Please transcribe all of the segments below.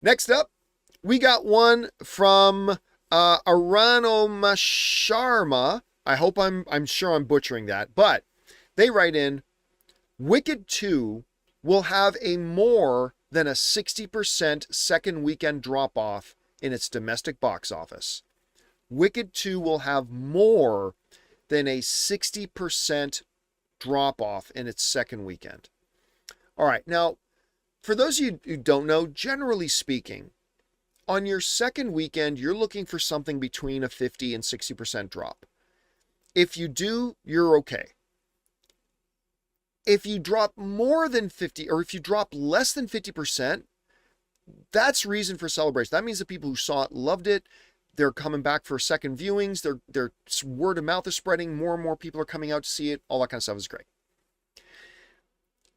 Next up, we got one from Arano Masharma. I'm sure I'm butchering that, but they write in, Wicked 2 will have a more than a 60% second weekend drop off in its domestic box office. Wicked 2 will have more than a 60% drop off in its second weekend. All right, now, for those of you who don't know, generally speaking, on your second weekend, you're looking for something between a 50 and 60% drop. If you do, you're okay. If you drop more than 50, or if you drop less than 50%, that's reason for celebration. That means the people who saw it loved it. They're coming back for second viewings. Their word of mouth is spreading. More and more people are coming out to see it. All that kind of stuff is great.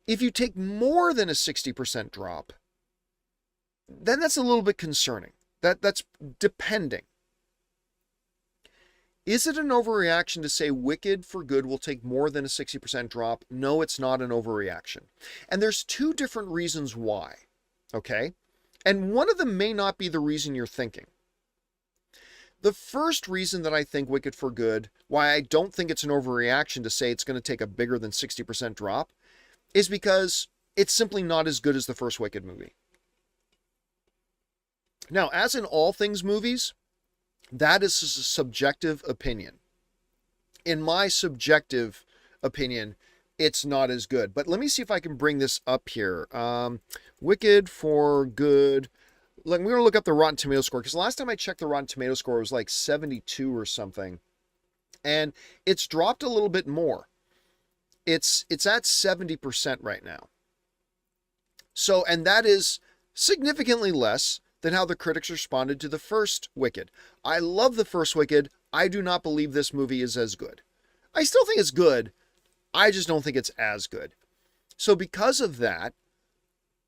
If you take more than a 60% drop, then that's a little bit concerning. That's depending. Is it an overreaction to say Wicked for Good will take more than a 60% drop? No, it's not an overreaction. And there's two different reasons why, okay? And one of them may not be the reason you're thinking. The first reason that I think Wicked for Good, why I don't think it's an overreaction to say it's going to take a bigger than 60% drop, is because it's simply not as good as the first Wicked movie. Now, as in all things movies, that is a subjective opinion. In my subjective opinion, it's not as good. But let me see if I can bring this up here. Wicked for Good. Like, we're going to look up the Rotten Tomato score, because last time I checked the Rotten Tomato score, it was like 72 or something. And it's dropped a little bit more. It's at 70% right now. So, and that is significantly less than how the critics responded to the first Wicked. I love the first Wicked. I do not believe this movie is as good. I still think it's good. I just don't think it's as good. So because of that,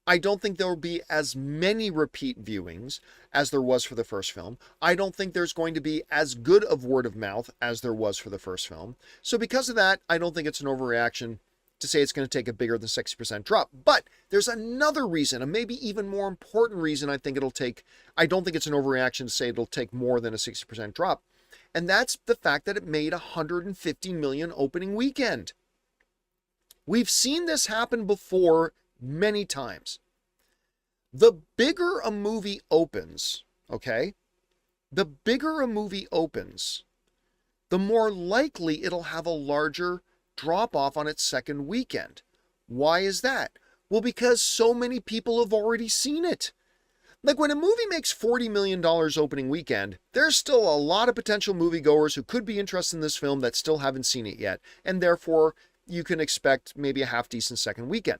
I don't think there will be as many repeat viewings as there was for the first film. I don't think there's going to be as good of word of mouth as there was for the first film. So because of that, I don't think it's an overreaction to say it's going to take a bigger than 60% drop. But there's another reason, a maybe even more important reason I don't think it's an overreaction to say it'll take more than a 60% drop. And that's the fact that it made $150 million opening weekend. We've seen this happen before many times. The bigger a movie opens, okay? The bigger a movie opens, the more likely it'll have a larger drop off on its second weekend. Why is that? Well, because so many people have already seen it. Like, when a movie makes $40 million opening weekend, there's still a lot of potential moviegoers who could be interested in this film that still haven't seen it yet, and therefore you can expect maybe a half-decent second weekend.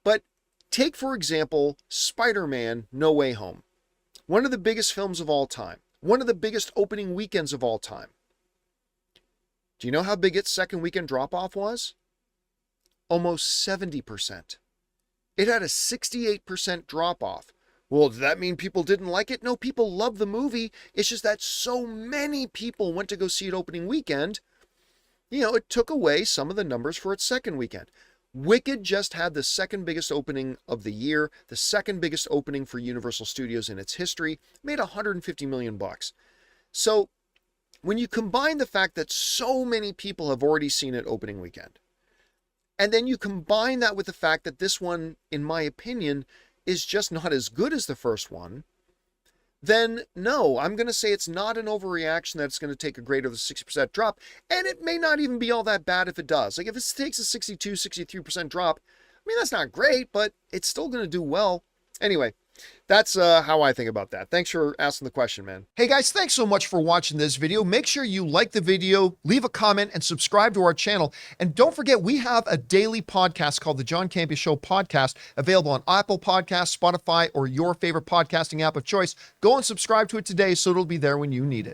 But take, for example, Spider-Man No Way Home. One of the biggest films of all time. One of the biggest opening weekends of all time. Do you know how big its second weekend drop-off was? Almost 70%. It had a 68% drop-off. Well, does that mean people didn't like it? No, people loved the movie. It's just that so many people went to go see it opening weekend. It took away some of the numbers for its second weekend. Wicked just had the second biggest opening of the year, the second biggest opening for Universal Studios in its history, made $150 million. So when you combine the fact that so many people have already seen it opening weekend, and then you combine that with the fact that this one, in my opinion, is just not as good as the first one, then no, I'm going to say it's not an overreaction that it's going to take a greater than 60% drop, and it may not even be all that bad if it does. Like, if it takes a 62, 63% drop, I mean, that's not great, but it's still going to do well. Anyway, that's how I think about that. Thanks for asking the question, man. Hey guys, thanks so much for watching this video. Make sure you like the video, leave a comment, and subscribe to our channel. And don't forget, we have a daily podcast called the John Campea Show podcast, available on Apple Podcasts, Spotify, or your favorite podcasting app of choice. Go and subscribe to it today so it'll be there when you need it.